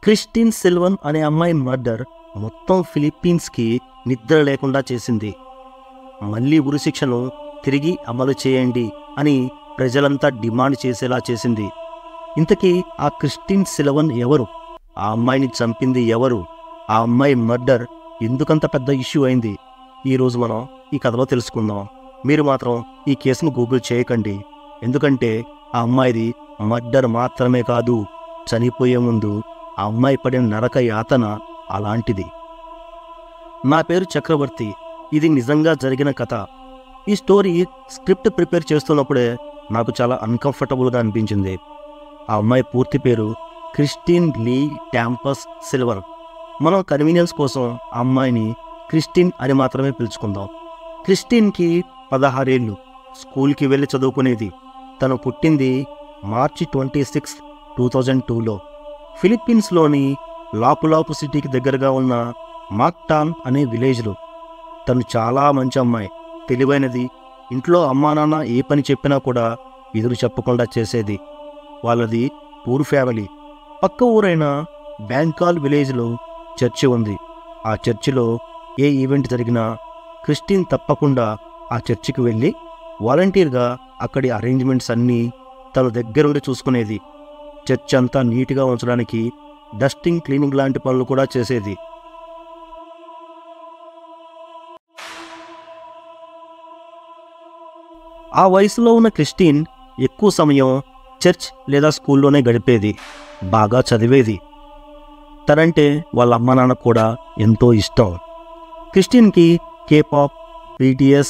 Kristin Sylvan అనే అమ్మాయి murder మొత్తం ఫిలిప్పీన్స్కి నిద్ర లేకుండా చేసింది. మళ్ళీ ఉరిశిక్షను తిరిగి అమలు చేయండి అని ప్రజలంతా డిమాండ్ చేసేలా చేసింది. ఇంతకీ ఆ క్రిస్టిన్ సిల్వన్ ఎవరు? ఆ అమ్మాయిని చంపింది ఎవరు? ఆ అమ్మాయి మర్డర్ ఎందుకంత పెద్ద ఇష్యూ అయింది? ఈరోజు మనం ఈ కథలో తెలుసుకుందాం. మీరు మాత్రం ఈ కేసును గూగుల్ చేయకండి, ఎందుకంటే ఆ అమ్మాయిది మర్డర్ మాత్రమే కాదు, చనిపోయే ముందు ఆ అమ్మాయి పడిన నరక యాతన అలాంటిది. నా పేరు చక్రవర్తి. ఇది నిజంగా జరిగిన కథ. ఈ స్టోరీ స్క్రిప్ట్ ప్రిపేర్ చేస్తున్నప్పుడే నాకు చాలా అన్కంఫర్టబుల్గా అనిపించింది. ఆ అమ్మాయి పూర్తి పేరు క్రిస్టిన్ లీ ట్యాంపస్ సిల్వన్. మనం కన్వీనియన్స్ కోసం ఆ అమ్మాయిని క్రిస్టిన్ అని మాత్రమే పిలుచుకుందాం. క్రిస్టిన్కి 16 ఏళ్ళు, స్కూల్కి వెళ్ళి చదువుకునేది. తను పుట్టింది మార్చి 26, 2002లో ఫిలిప్పీన్స్లోని లాపు-లాపు సిటీకి దగ్గరగా ఉన్న మాక్టాన్ అనే విలేజ్లో. తను చాలా మంచి అమ్మాయి, తెలివైనది. ఇంట్లో అమ్మా నాన్న ఏ పని చెప్పినా కూడా ఎదురు చెప్పకుండా చేసేది. వాళ్ళది పూర్ ఫ్యామిలీ. పక్క ఊరైన బ్యాంకాల్ విలేజ్లో చర్చి ఉంది. ఆ చర్చిలో ఏ ఈవెంట్ జరిగినా క్రిస్టిన్ తప్పకుండా ఆ చర్చికి వెళ్ళి వాలంటీర్గా అక్కడి అరేంజ్మెంట్స్ అన్నీ తను దగ్గరుండి చూసుకునేది. చర్చ్ అంతా నీట్గా ఉంచడానికి డస్టింగ్, క్లీనింగ్ లాంటి పనులు కూడా చేసేది. ఆ వయసులో ఉన్న క్రిస్టిన్ ఎక్కువ సమయం చర్చ్ లేదా స్కూల్లోనే గడిపేది. బాగా చదివేది. తనంటే వాళ్ళ అమ్మ నాన్న కూడా ఎంతో ఇష్టం. క్రిస్టిన్కి కేపాప్, BTS,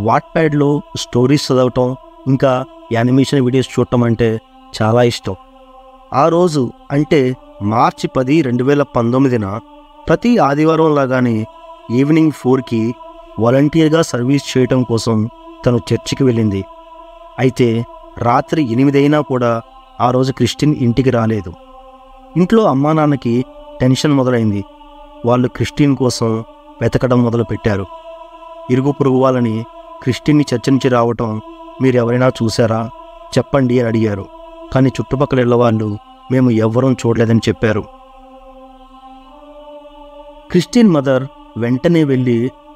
వాట్ప్యాడ్లో స్టోరీస్ చదవటం, ఇంకా యానిమేషన్ వీడియోస్ చూడటం అంటే చాలా ఇష్టం. ఆ రోజు అంటే మార్చి 10, 2019న ప్రతి ఆదివారం లాగానే ఈవినింగ్ 4కి వాలంటీర్గా సర్వీస్ చేయటం కోసం తను చర్చికి వెళ్ళింది. అయితే రాత్రి 8 అయినా కూడా ఆ రోజు క్రిస్టిన్ ఇంటికి రాలేదు. ఇంట్లో అమ్మా నాన్నకి టెన్షన్ మొదలైంది. వాళ్ళు క్రిస్టిన్ కోసం వెతకడం మొదలుపెట్టారు. ఇరుగు పొరుగు వాళ్ళని క్రిస్టిన్ని చర్చ నుంచి రావటం మీరెవరైనా చూశారా చెప్పండి అని అడిగారు. కానీ చుట్టుపక్కల ఇళ్ళ వాళ్ళు మేము ఎవ్వరం చూడలేదని చెప్పారు. క్రిస్టిన్ మదర్ వెంటనే వెళ్ళి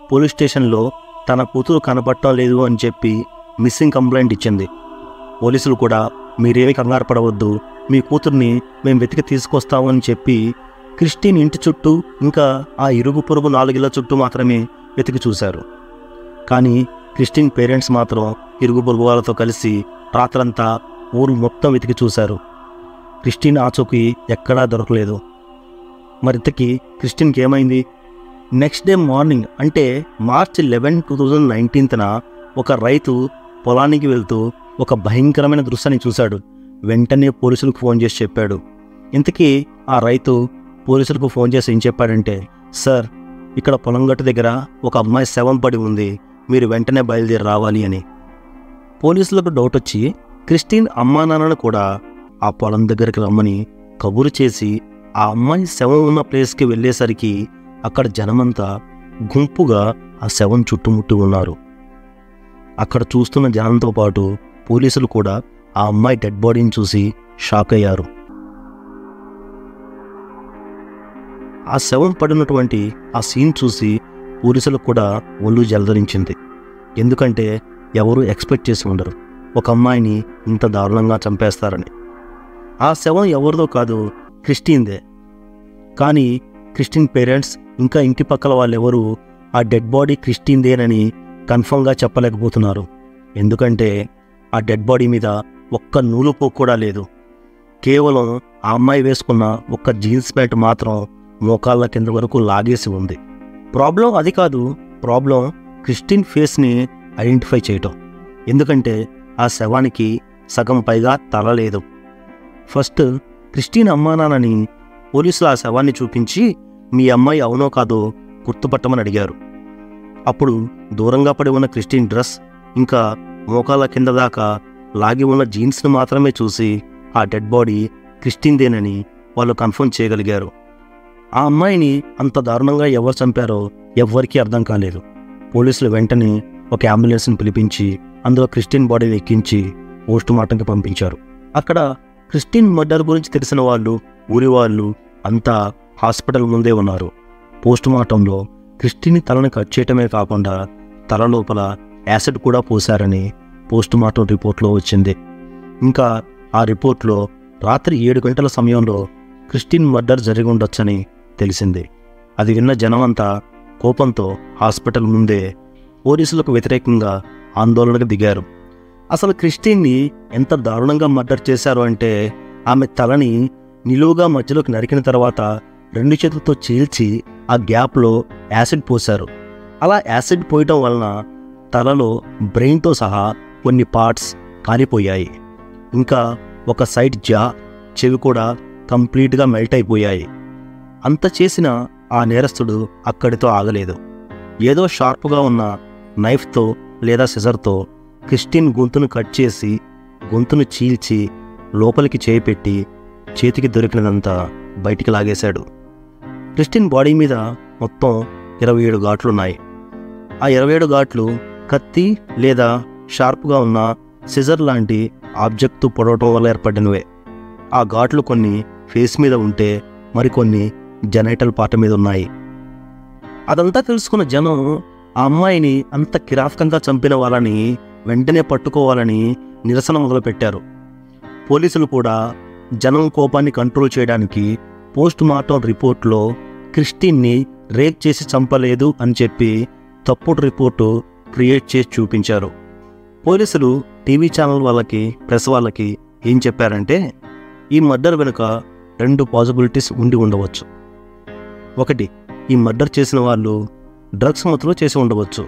పోలీస్ స్టేషన్లో తన కూతురు కనపడటం లేదు అని చెప్పి మిస్సింగ్ కంప్లైంట్ ఇచ్చింది. పోలీసులు కూడా మీరేమీ కంగారు పడవద్దు, మీ కూతుర్ని మేము వెతికి తీసుకొస్తామని చెప్పి క్రిస్టిన్ ఇంటి చుట్టూ ఇంకా ఆ ఇరుగు పొరుగు 4 ఇళ్ల చుట్టూ మాత్రమే వెతికి చూశారు. కానీ క్రిస్టిన్ పేరెంట్స్ మాత్రం ఇరుగు పొరుగు వాళ్ళతో కలిసి రాత్రంతా ఊరు మొత్తం వెతికి చూశారు. క్రిస్టిన్ ఆచూకీ ఎక్కడా దొరకలేదు. మరింతకీ క్రిస్టిన్కి ఏమైంది? నెక్స్ట్ డే మార్నింగ్ అంటే మార్చి 11, 2019న ఒక రైతు పొలానికి వెళ్తూ ఒక భయంకరమైన దృశ్యాన్ని చూశాడు. వెంటనే పోలీసులకు ఫోన్ చేసి చెప్పాడు. ఇంతకీ ఆ రైతు పోలీసులకు ఫోన్ చేసి ఏం చెప్పాడంటే, సార్, ఇక్కడ పొలం గట్టు దగ్గర ఒక అమ్మాయి శవం పడి ఉంది, మీరు వెంటనే బయలుదేరి రావాలి అని. పోలీసులకు డౌట్ వచ్చి క్రిస్టిన్ అమ్మా నాన్నను కూడా ఆ పొలం దగ్గరికి రమ్మని కబురు చేసి ఆ అమ్మాయి శవం ఉన్న ప్లేస్కి వెళ్ళేసరికి అక్కడ జనమంతా గుంపుగా ఆ శవం చుట్టుముట్టి ఉన్నారు. అక్కడ చూస్తున్న జనంతో పాటు పోలీసులు కూడా ఆ అమ్మాయి డెడ్ బాడీని చూసి షాక్ అయ్యారు. ఆ శవం పడినటువంటి ఆ సీన్ చూసి పోలీసులకు కూడా ఒళ్ళు జలధరించింది. ఎందుకంటే ఎవరు ఎక్స్పెక్ట్ చేసి ఉండరు ఒక అమ్మాయిని ఇంత దారుణంగా చంపేస్తారని. ఆ శవం ఎవరిదో కాదు, క్రిస్టిన్దే. కానీ క్రిస్టిన్ పేరెంట్స్ ఇంకా ఇంటి పక్కల వాళ్ళెవరూ ఆ డెడ్ బాడీ క్రిస్టిన్దేనని కన్ఫర్మ్గా చెప్పలేకపోతున్నారు. ఎందుకంటే ఆ డెడ్ బాడీ మీద ఒక్క నూలుపోకు కూడా లేదు. కేవలం ఆ అమ్మాయి వేసుకున్న ఒక్క జీన్స్ ప్యాంట్ మాత్రం మోకాళ్ళ కింద వరకు లాగేసి ఉంది. ప్రాబ్లం అది కాదు, ప్రాబ్లం క్రిస్టిన్ ఫేస్ని ఐడెంటిఫై చేయటం. ఎందుకంటే ఆ శవానికి సగం పైగా తల లేదు. ఫస్ట్ క్రిస్టిన్ అమ్మా నాన్నని పోలీసులు ఆ శవాన్ని చూపించి మీ అమ్మాయి అవునో కాదో గుర్తుపట్టమని అడిగారు. అప్పుడు దూరంగా పడి ఉన్న క్రిస్టిన్ డ్రెస్ ఇంకా మోకాళ్ళ కింద దాకా లాగి ఉన్న జీన్స్ను మాత్రమే చూసి ఆ డెడ్ బాడీ క్రిస్టిన్దేనని వాళ్ళు కన్ఫర్మ్ చేయగలిగారు. ఆ అమ్మాయిని అంత దారుణంగా ఎవరు చంపారో ఎవ్వరికీ అర్థం కాలేదు. పోలీసులు వెంటనే ఒక అంబులెన్స్ని పిలిపించి అందులో క్రిస్టిన్ బాడీని ఎక్కించి పోస్ట్ మార్టంకి పంపించారు. అక్కడ క్రిస్టిన్ మర్డర్ గురించి తెలిసిన వాళ్ళు, ఊరి వాళ్ళు అంతా హాస్పిటల్ ముందే ఉన్నారు. పోస్టుమార్టంలో క్రిస్టిన్ తలని కట్ చేయటమే కాకుండా తల లోపల యాసిడ్ కూడా పోశారని పోస్టుమార్టం రిపోర్ట్లో వచ్చింది. ఇంకా ఆ రిపోర్ట్లో రాత్రి 7 గంటల సమయంలో క్రిస్టిన్ మర్డర్ జరిగి ఉండొచ్చని తెలిసింది. అది విన్న జనమంతా కోపంతో హాస్పిటల్ ముందే పోలీసులకు వ్యతిరేకంగా ఆందోళనకు దిగారు. అసలు క్రిస్టిన్ని ఎంత దారుణంగా మర్డర్ చేశారు అంటే, ఆమె తలని నిలువుగా మధ్యలోకి నరికిన తర్వాత 2 చేతులతో చీల్చి ఆ గ్యాప్లో యాసిడ్ పోశారు. అలా యాసిడ్ పోయటం వలన తలలో బ్రెయిన్తో సహా కొన్ని పార్ట్స్ కాలిపోయాయి. ఇంకా ఒక సైడ్ జా, చెవి కూడా కంప్లీట్గా మెల్ట్ అయిపోయాయి. అంత చేసిన ఆ నేరస్తుడు అక్కడితో ఆగలేదు. ఏదో షార్ప్గా ఉన్న నైఫ్తో లేదా సిజర్తో క్రిస్టిన్ గొంతును కట్ చేసి గొంతును చీల్చి లోపలికి చేయి పెట్టి చేతికి దొరికినదంతా బయటికి లాగేశాడు. క్రిస్టిన్ బాడీ మీద మొత్తం 27 ఘాట్లున్నాయి. ఆ 27 ఘాట్లు కత్తి లేదా షార్ప్గా ఉన్న సిజర్ లాంటి ఆబ్జెక్ట్తో పొడవటం వల్ల ఏర్పడినవే. ఆ ఘాట్లు కొన్ని ఫేస్ మీద ఉంటే మరికొన్ని జెనైటల్ పార్ట్ మీద ఉన్నాయి. అదంతా తెలుసుకున్న జనం ఆ అమ్మాయిని అంత కిరాతకంగా చంపిన వాళ్ళని వెంటనే పట్టుకోవాలని నిరసన మొదలుపెట్టారు. పోలీసులు కూడా జనం కోపాన్ని కంట్రోల్ చేయడానికి పోస్టుమార్టం రిపోర్ట్లో క్రిస్టిన్ని రేప్ చేసి చంపలేదు అని చెప్పి తప్పుడు రిపోర్టు క్రియేట్ చేసి చూపించారు. పోలీసులు టీవీ ఛానల్ వాళ్ళకి, ప్రెస్ వాళ్ళకి ఏం చెప్పారంటే, ఈ మర్డర్ వెనుక 2 పాసిబిలిటీస్ ఉండి ఉండవచ్చు. ఒకటి, ఈ మర్డర్ చేసిన వాళ్ళు డ్రగ్స్ మత్తులో చేసి ఉండవచ్చు,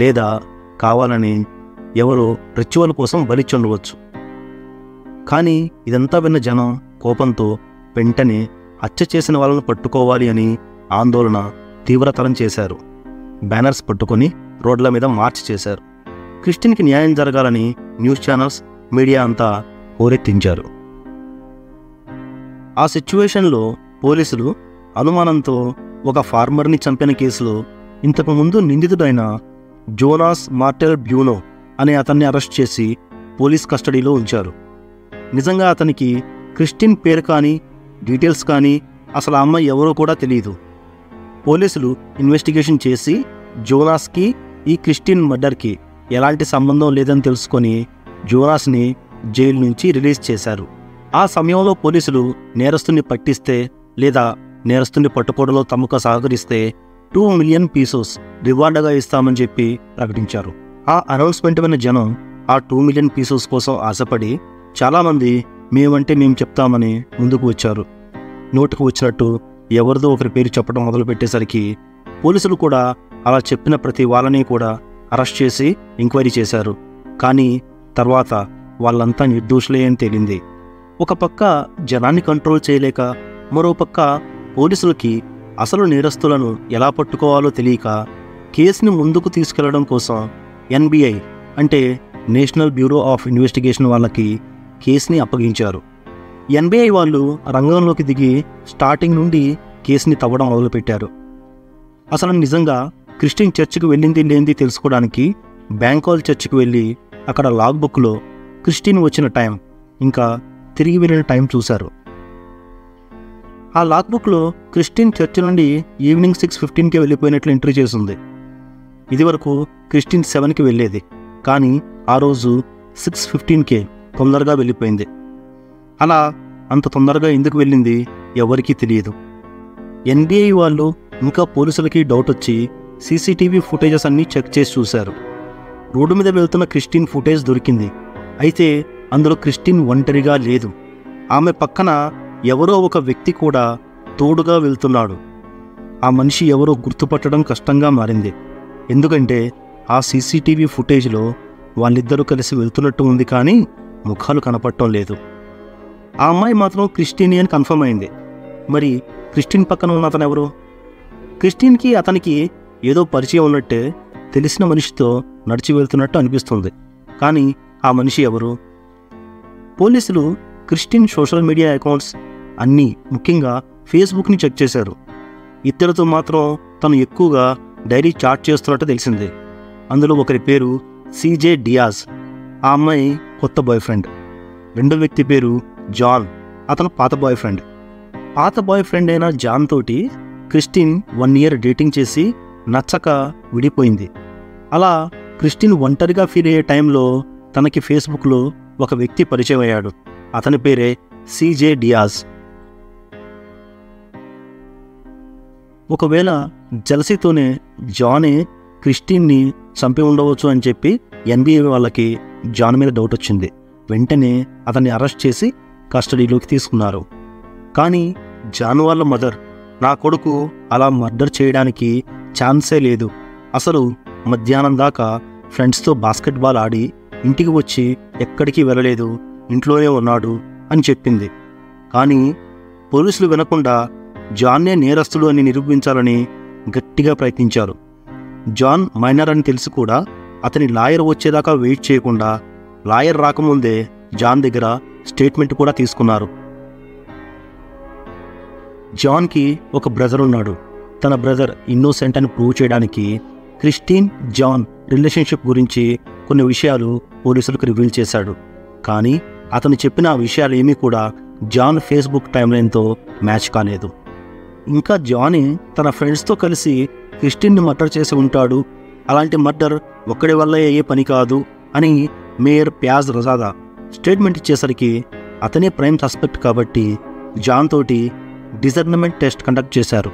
లేదా కావాలని ఎవరో రిచువల్ కోసం బలిచ్చి ఉండవచ్చు. కానీ ఇదంతా విన్న జనం కోపంతో వెంటనే హత్య చేసిన వాళ్ళను పట్టుకోవాలి అని ఆందోళన తీవ్రతరం చేశారు. బ్యానర్స్ పట్టుకొని రోడ్ల మీద మార్చ్ చేశారు. క్రిస్టిన్కి న్యాయం జరగాలని న్యూస్ ఛానల్స్, మీడియా అంతా హోరెత్తించారు. ఆ సిచ్యువేషన్లో పోలీసులు అనుమానంతో ఒక ఫార్మర్ని చంపిన కేసులో ఇంతకుముందు నిందితుడైన జోనాస్ మార్టెల్ బ్యూనో అనే అతన్ని అరెస్ట్ చేసి పోలీస్ కస్టడీలో ఉంచారు. నిజంగా అతనికి క్రిస్టిన్ పేరు కానీ డీటెయిల్స్ కానీ అసలు ఆ అమ్మాయి ఎవరో కూడా తెలియదు. పోలీసులు ఇన్వెస్టిగేషన్ చేసి జోనాస్కి ఈ క్రిస్టిన్ మర్డర్కి ఎలాంటి సంబంధం లేదని తెలుసుకొని జోనాస్ని జైలు నుంచి రిలీజ్ చేశారు. ఆ సమయంలో పోలీసులు నేరస్తుని పట్టిస్తే లేదా నేరస్తుని పట్టుకోవడంలో తమకు సహకరిస్తే 2 మిలియన్ పీసెస్ రివార్డుగా ఇస్తామని చెప్పి ప్రకటించారు. ఆ అనౌన్స్మెంట్ విన్న జనం ఆ 2 మిలియన్ పీసెస్ కోసం ఆశపడి చాలామంది మేమంటే మేము చెప్తామని ముందుకు వచ్చారు. నోటుకు వచ్చినట్టు ఎవరిదో ఒకరి పేరు చెప్పడం మొదలుపెట్టేసరికి పోలీసులు కూడా అలా చెప్పిన ప్రతి వాళ్ళని కూడా అరెస్ట్ చేసి ఎంక్వైరీ చేశారు. కానీ తర్వాత వాళ్ళంతా నిర్దోషులే అని తేలింది. ఒక పక్క జనాన్ని కంట్రోల్ చేయలేక, మరో పక్క పోలీసులకి అసలు నేరస్తులను ఎలా పట్టుకోవాలో తెలియక కేసుని ముందుకు తీసుకెళ్లడం కోసం ఎన్బిఐ అంటే నేషనల్ బ్యూరో ఆఫ్ ఇన్వెస్టిగేషన్ వాళ్ళకి కేసుని అప్పగించారు. ఎన్బిఐ వాళ్ళు రంగంలోకి దిగి స్టార్టింగ్ నుండి కేసుని తవ్వడం మొదలుపెట్టారు. అసలు నిజంగా క్రిస్టియన్ చర్చికి వెళ్ళింది లేనిది తెలుసుకోవడానికి బ్యాంకాల్ చర్చికి వెళ్ళి అక్కడ లాగ్ బుక్లో క్రిస్టియన్ వచ్చిన టైం ఇంకా తిరిగి వెళ్ళిన టైం చూశారు. ఆ లాగ్ బుక్లో క్రిస్టియన్ చర్చి నుండి ఈవినింగ్ 6:15కి వెళ్ళిపోయినట్లు ఎంట్రీ చేసింది. ఇదివరకు క్రిస్టియన్ 7కి వెళ్ళేది, కానీ ఆ రోజు 6:15కే తొందరగా వెళ్ళిపోయింది. అలా అంత తొందరగా ఎందుకు వెళ్ళింది ఎవరికీ తెలియదు. ఎన్బిఐ వాళ్ళు ఇంకా పోలీసులకి డౌట్ వచ్చి సీసీటీవీ ఫుటేజెస్ అన్నీ చెక్ చేసి చూశారు. రోడ్డు మీద వెళ్తున్న క్రిస్టియన్ ఫుటేజ్ దొరికింది. అయితే అందులో క్రిస్టియన్ ఒంటరిగా లేదు. ఆమె పక్కన ఎవరో ఒక వ్యక్తి కూడా తోడుగా వెళ్తున్నాడు. ఆ మనిషి ఎవరో గుర్తుపట్టడం కష్టంగా మారింది. ఎందుకంటే ఆ సీసీటీవీ ఫుటేజ్లో వాళ్ళిద్దరూ కలిసి వెళ్తున్నట్టు ఉంది, కానీ ముఖాలు కనపడటం లేదు. ఆ అమ్మాయి మాత్రం క్రిస్టియన్ అని కన్ఫర్మ్ అయింది. మరి క్రిస్టియన్ పక్కన ఉన్న అతను ఎవరు? క్రిస్టియన్కి అతనికి ఏదో పరిచయం ఉన్నట్టే తెలిసిన మనిషితో నడిచి వెళ్తున్నట్టు అనిపిస్తుంది, కానీ ఆ మనిషి ఎవరు? పోలీసులు క్రిస్టియన్ సోషల్ మీడియా అకౌంట్స్ అన్నీ, ముఖ్యంగా ఫేస్బుక్ని చెక్ చేశారు. ఇద్దరితో మాత్రం తను ఎక్కువగా డైరీ చాట్ చేస్తున్నట్టు తెలిసింది. అందులో ఒకరి పేరు సిజే డియాజ్, ఆ అమ్మాయి కొత్త బాయ్ ఫ్రెండ్. రెండో వ్యక్తి పేరు జాన్, అతను పాత బాయ్ ఫ్రెండ్. పాత బాయ్ ఫ్రెండ్ అయిన జాన్ తోటి క్రిస్టిన్ 1 year డేటింగ్ చేసి నచ్చక విడిపోయింది. అలా క్రిస్టిన్ ఒంటరిగా ఫీల్ అయ్యే టైంలో తనకి ఫేస్బుక్లో ఒక వ్యక్తి పరిచయం అయ్యాడు. అతని పేరే సీజే డియాజ్. ఒకవేళ జలసీతోనే జానే క్రిస్టిన్ని చంపి ఉండవచ్చు అని చెప్పి ఎన్బిఏ వాళ్ళకి జాన్ మీద డౌట్ వచ్చింది. వెంటనే అతన్ని అరెస్ట్ చేసి కస్టడీలోకి తీసుకున్నారు. కానీ జాన్ వాళ్ళ మదర్, నా కొడుకు అలా మర్డర్ చేయడానికి ఛాన్సే లేదు, అసలు మధ్యాహ్నం దాకా ఫ్రెండ్స్తో బాస్కెట్బాల్ ఆడి ఇంటికి వచ్చి ఎక్కడికి వెళ్ళలేదు, ఇంట్లోనే ఉన్నాడు అని చెప్పింది. కానీ పోలీసులు వినకుండా జాన్నే నేరస్తుడు అని నిరూపించాలని గట్టిగా ప్రయత్నించారు. జాన్ మైనర్ అని తెలిసి కూడా అతని లాయర్ వచ్చేదాకా వెయిట్ చేయకుండా లాయర్ రాకముందే జాన్ దగ్గర స్టేట్మెంట్ కూడా తీసుకున్నారు. జాన్కి ఒక బ్రదర్ ఉన్నాడు. తన బ్రదర్ ఇన్నోసెంట్ అని ప్రూవ్ చేయడానికి క్రిస్టిన్ జాన్ రిలేషన్షిప్ గురించి కొన్ని విషయాలు పోలీసులకు రివీల్ చేశాడు. కానీ అతను చెప్పిన ఆ విషయాలు ఏమీ కూడా జాన్ ఫేస్బుక్ టైమ్లైన్తో మ్యాచ్ కాలేదు. ఇంకా జానే తన ఫ్రెండ్స్తో కలిసి క్రిస్టిన్ని మర్డర్ చేసి ఉంటాడు, అలాంటి మర్డర్ ఒక్కడి వల్ల అయ్యే పని కాదు అని మేయర్ ప్యాజ్ రజాదా స్టేట్మెంట్ ఇచ్చేసరికి అతనే ప్రైమ్ సస్పెక్ట్ కాబట్టి జాన్ తోటి డిజర్నమెంట్ టెస్ట్ కండక్ట్ చేశారు.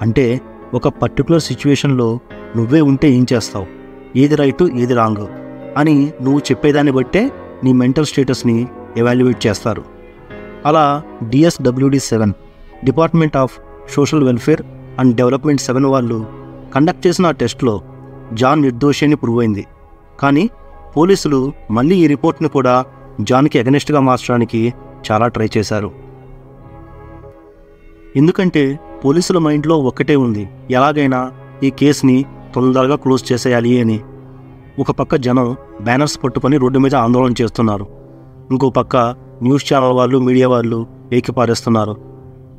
అంటే ఒక పర్టికులర్ సిచ్యువేషన్లో నువ్వే ఉంటే ఏం చేస్తావు, ఏది రైటు ఏది రాంగ్ అని నువ్వు చెప్పేదాన్ని బట్టే నీ మెంటల్ స్టేటస్ని ఎవాల్యుయేట్ చేస్తారు. అలా DSWD-7 department of social welfare and development 7 వాళ్ళు కండక్ట్ చేసిన ఆ టెస్ట్లో జాన్ నిర్దోషి అని ప్రూవ్ అయింది. కానీ పోలీసులు మళ్ళీ ఈ రిపోర్ట్ని కూడా జాన్కి అగెనిస్ట్గా మార్చడానికి చాలా ట్రై చేశారు. ఎందుకంటే పోలీసుల మైండ్లో ఒక్కటే ఉంది, ఎలాగైనా ఈ కేసుని తొందరగా క్లోజ్ చేసేయాలి అని. ఒక పక్క జనం బ్యానర్స్ పట్టుకొని రోడ్డు మీద ఆందోళన చేస్తున్నారు, ఇంకో పక్క న్యూస్ ఛానల్ వాళ్ళు మీడియా వాళ్ళు ఏకిపారేస్తున్నారు.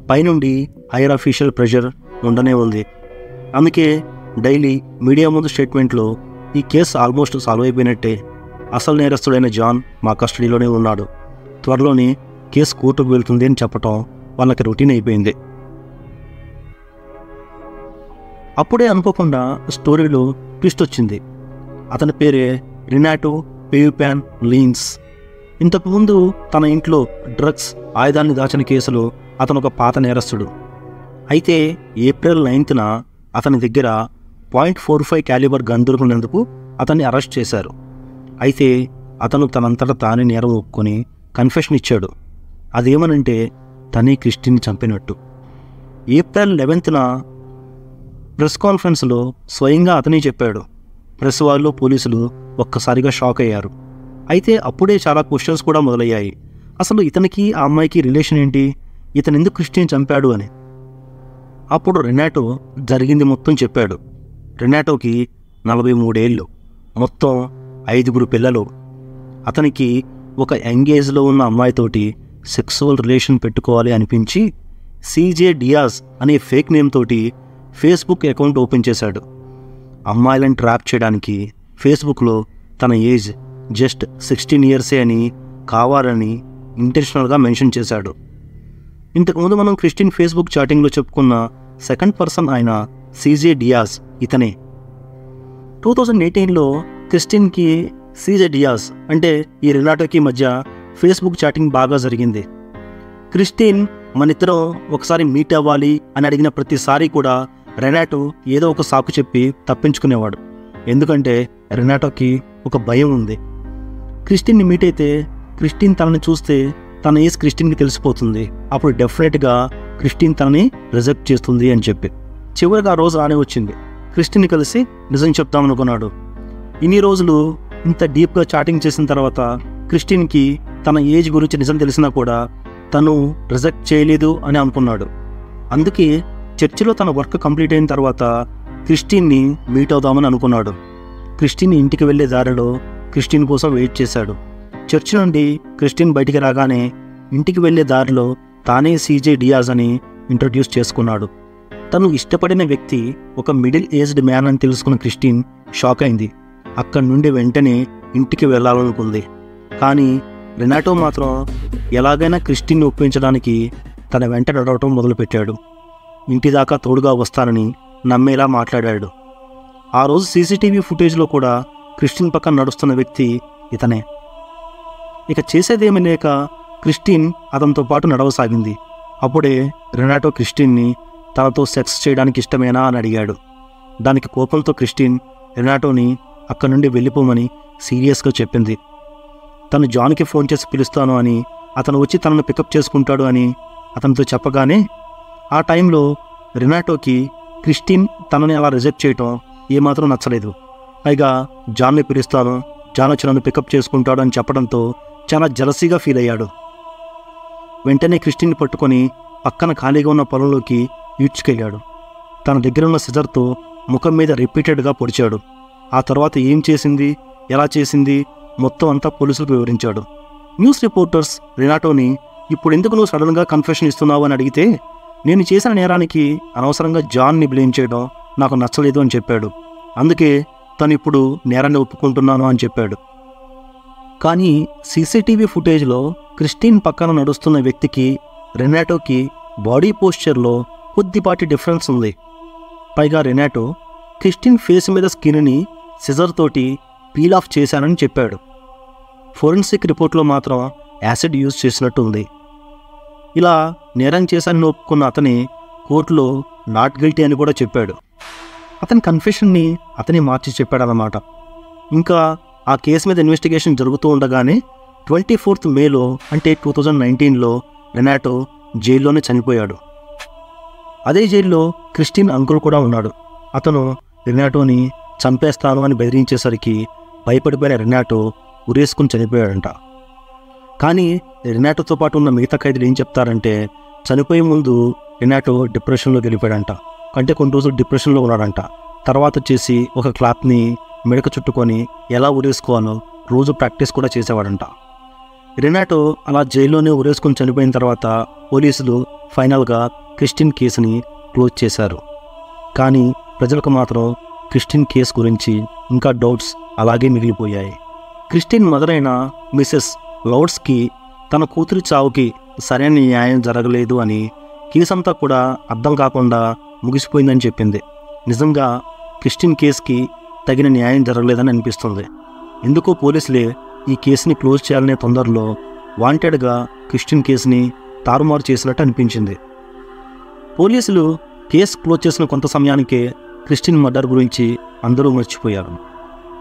పైనుండి హైయర్ అఫీషియల్ ప్రెషర్ ఉండనే ఉంది. అందుకే డైలీ మీడియా ముందు స్టేట్మెంట్లో ఈ కేసు ఆల్మోస్ట్ సాల్వ్ అయిపోయినట్టే, అసలు నేరస్తుడైన జాన్ మా కస్టడీలోనే ఉన్నాడు, త్వరలోనే కేసు కోర్టుకు వెళ్తుంది అని చెప్పటం వాళ్ళకి రొటీన్ అయిపోయింది. అప్పుడే అనుకోకుండా స్టోరీలో ట్విస్ట్ వచ్చింది. అతని పేరే రినాటో పేయుపాన్ లీన్స్. ఇంతకుముందు తన ఇంట్లో డ్రగ్స్ ఆయుధాన్ని దాచిన కేసులో అతను ఒక పాత నేరస్తుడు. అయితే ఏప్రిల్ 9న అతని దగ్గర .45 క్యాలిబర్ గన్ దొరికినందుకు అతన్ని అరెస్ట్ చేశారు. అయితే అతను తనంతట తానే నేరం ఒప్పుకొని కన్ఫెషన్ ఇచ్చాడు. అదేమనంటే తనే క్రిస్టిన్ని చంపినట్టు. ఏప్రిల్ 11న ప్రెస్ కాన్ఫరెన్స్లో స్వయంగా అతనే చెప్పాడు. ప్రెస్ వాళ్ళు పోలీసులు ఒక్కసారిగా షాక్ అయ్యారు. అయితే అప్పుడే చాలా క్వశ్చన్స్ కూడా మొదలయ్యాయి. అసలు ఇతనికి ఆ అమ్మాయికి రిలేషన్ ఏంటి, ఇతను ఎందుకు క్రిస్టిన్ చంపాడు అని. అప్పుడు రెనాటో జరిగింది మొత్తం చెప్పాడు. రెనాటోకి 43 ఏళ్ళు, మొత్తం 5 పిల్లలు. అతనికి ఒక యంగేజ్లో ఉన్న అమ్మాయితోటి సెక్సువల్ రిలేషన్ పెట్టుకోవాలి అనిపించి సీజే డియాజ్ అనే ఫేక్ నేమ్ తోటి ఫేస్బుక్ అకౌంట్ ఓపెన్ చేశాడు. అమ్మాయిలను ట్రాప్ చేయడానికి ఫేస్బుక్లో తన ఏజ్ జస్ట్ 16 years అని కావాలని ఇంటెన్షనల్గా మెన్షన్ చేశాడు. ఇంతకుముందు మనం క్రిస్టిన్ ఫేస్బుక్ చాటింగ్లో చెప్పుకున్న సెకండ్ పర్సన్ అయిన సీజే డియాజ్ ఇతనే. 2018లో క్రిస్టిన్కి సీజే డియాజ్ అంటే ఈ రెనాటోకి మధ్య ఫేస్బుక్ చాటింగ్ బాగా జరిగింది. క్రిస్టిన్ మనిద్దరం ఒకసారి మీట్ అవ్వాలి అని అడిగిన ప్రతిసారి కూడా రెనాటో ఏదో ఒక సాకు చెప్పి తప్పించుకునేవాడు. ఎందుకంటే రెనాటోకి ఒక భయం ఉంది, క్రిస్టిన్ని మీట్ అయితే క్రిస్టిన్ తనని చూస్తే తన ఏజ్ క్రిస్టిన్కి తెలిసిపోతుంది, అప్పుడు డెఫినెట్గా క్రిస్టిన్ తనని రిజెక్ట్ చేస్తుంది అని చెప్పి. చివరికి ఆ రోజు రానే వచ్చింది. క్రిస్టిన్ని కలిసి నిజం చెప్తామనుకున్నాడు. ఇన్ని రోజులు ఇంత డీప్గా చాటింగ్ చేసిన తర్వాత క్రిస్టిన్కి తన ఏజ్ గురించి నిజం తెలిసినా కూడా తను రిజెక్ట్ చేయలేదు అని అనుకున్నాడు. అందుకే చర్చిలో తన వర్క్ కంప్లీట్ అయిన తర్వాత క్రిస్టిన్ని మీట్ అవుదామని అనుకున్నాడు. క్రిస్టిన్ ఇంటికి వెళ్ళే దారిలో క్రిస్టిన్ కోసం వెయిట్ చేశాడు. చర్చి నుండి క్రిస్టిన్ బయటికి రాగానే ఇంటికి వెళ్ళే దారిలో తానే సీజే డియాజ్ అని ఇంట్రడ్యూస్ చేసుకున్నాడు. తను ఇష్టపడిన వ్యక్తి ఒక మిడిల్ ఏజ్డ్ మ్యాన్ అని తెలుసుకున్న క్రిస్టిన్ షాక్ అయింది. అక్కడి నుండి వెంటనే ఇంటికి వెళ్ళాలనుకుంది. కానీ రెనాటో మాత్రం ఎలాగైనా క్రిస్టిన్ని ఒప్పించడానికి తన వెంట నడవటం మొదలుపెట్టాడు. ఇంటిదాకా తోడుగా వస్తానని నమ్మేలా మాట్లాడాడు. ఆ రోజు సీసీటీవీ ఫుటేజ్లో కూడా క్రిస్టిన్ పక్కన నడుస్తున్న వ్యక్తి ఇతనే. ఇక చేసేదేమీ లేక క్రిస్టిన్ అతనితో పాటు నడవసాగింది. అప్పుడే రెనాటో క్రిస్టిన్ని తనతో సెక్స్ చేయడానికి ఇష్టమేనా అని అడిగాడు. దానికి కోపంతో క్రిస్టిన్ రెనాటోని అక్కడి నుండి వెళ్ళిపోమని సీరియస్గా చెప్పింది. తను జాన్కి ఫోన్ చేసి పిలుస్తాను అని, అతను వచ్చి తనను పికప్ చేసుకుంటాడు అని అతనితో చెప్పగానే ఆ టైంలో రెనాటోకి క్రిస్టిన్ తనని అలా రిజెక్ట్ చేయటం ఏమాత్రం నచ్చలేదు. పైగా జాన్ని పిలుస్తాను, జాన్ వచ్చి నన్ను పికప్ చేసుకుంటాడు అని చెప్పడంతో చాలా జలసీగా ఫీల్ అయ్యాడు. వెంటనే క్రిస్టిన్ని పట్టుకొని పక్కన ఖాళీగా ఉన్న పొలంలోకి ఈడ్చుకెళ్ళాడు. తన దగ్గర ఉన్న సిజర్తో ముఖం మీద రిపీటెడ్గా పొడిచాడు. ఆ తర్వాత ఏం చేసింది, ఎలా చేసింది మొత్తం అంతా పోలీసులకు వివరించాడు. న్యూస్ రిపోర్టర్స్ రెనాటోని ఇప్పుడు ఎందుకు నువ్వు సడన్గా కన్ఫెషన్ ఇస్తున్నావు అని అడిగితే, నేను చేసిన నేరానికి అనవసరంగా జాన్ని బ్లేమ్ చేయడం నాకు నచ్చలేదు అని చెప్పాడు. అందుకే తను ఇప్పుడు నేరాన్ని ఒప్పుకుంటున్నాను అని చెప్పాడు. కానీ సీసీటీవీ ఫుటేజ్లో క్రిస్టిన్ పక్కన నడుస్తున్న వ్యక్తికి రెనాటోకి బాడీ పోస్చర్లో కొద్దిపాటి డిఫరెన్స్ ఉంది. పైగా రెనాటో క్రిస్టిన్ ఫేస్ మీద స్కిన్ని సిజర్ తోటి పీల్ ఆఫ్ చేశానని చెప్పాడు. ఫోరెన్సిక్ రిపోర్ట్లో మాత్రం యాసిడ్ యూజ్ చేసినట్టు ఉంది. ఇలా నేరం చేశానని ఒప్పుకున్న అతని కోర్టులో నాట్ గిల్టీ అని కూడా చెప్పాడు. అతని కన్ఫెషన్ని అతనే మార్చి చెప్పాడన్నమాట. ఇంకా ఆ కేసు మీద ఇన్వెస్టిగేషన్ జరుగుతూ ఉండగానే 24th మేలో అంటే 2019లో రెనాటో జైల్లోనే చనిపోయాడు. అదే జైల్లో క్రిస్టిన్ అంకుల్ కూడా ఉన్నాడు. అతను రెనాటోని చంపేస్తాను అని బెదిరించేసరికి భయపడిపోయిన రెనాటో ఉరేసుకుని చనిపోయాడంట. కానీ రెనాటోతో పాటు ఉన్న మిగతా ఖైదీలు ఏం చెప్తారంటే, చనిపోయే ముందు రెనాటో డిప్రెషన్లోకి వెళ్ళిపోయాడంట. అంటే కొన్ని రోజులు డిప్రెషన్లో ఉన్నాడంట. తర్వాత వచ్చేసి ఒక క్లాత్ని మెడక చుట్టుకొని ఎలా ఉరేసుకోవాలో రోజు ప్రాక్టీస్ కూడా చేసేవాడంట. రెనాటో అలా జైల్లోనే ఉరేసుకుని చనిపోయిన తర్వాత పోలీసులు ఫైనల్గా క్రిస్టిన్ కేసుని క్లోజ్ చేశారు. కానీ ప్రజలకు మాత్రం క్రిస్టిన్ కేసు గురించి ఇంకా డౌట్స్ అలాగే మిగిలిపోయాయి. క్రిస్టిన్ మదర్ అయిన మిసెస్ లౌడ్స్కి తన కూతురి చావుకి సరైన న్యాయం జరగలేదు అని, కేసంతా కూడా అర్థం కాకుండా ముగిసిపోయిందని చెప్పింది. నిజంగా క్రిస్టిన్ కేసుకి తగిన న్యాయం జరగలేదని అనిపిస్తుంది. ఎందుకో పోలీసులే ఈ కేసుని క్లోజ్ చేయాలనే తొందరలో వాంటెడ్గా క్రిస్టిన్ కేసుని తారుమారు చేసినట్టు అనిపించింది. పోలీసులు కేసు క్లోజ్ చేసిన కొంత సమయానికే క్రిస్టిన్ మర్డర్ గురించి అందరూ మర్చిపోయారు.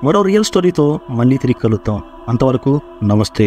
మరో రియల్ స్టోరీతో మళ్ళీ తిరిగి కలుద్దాం. అంతవరకు నమస్తే.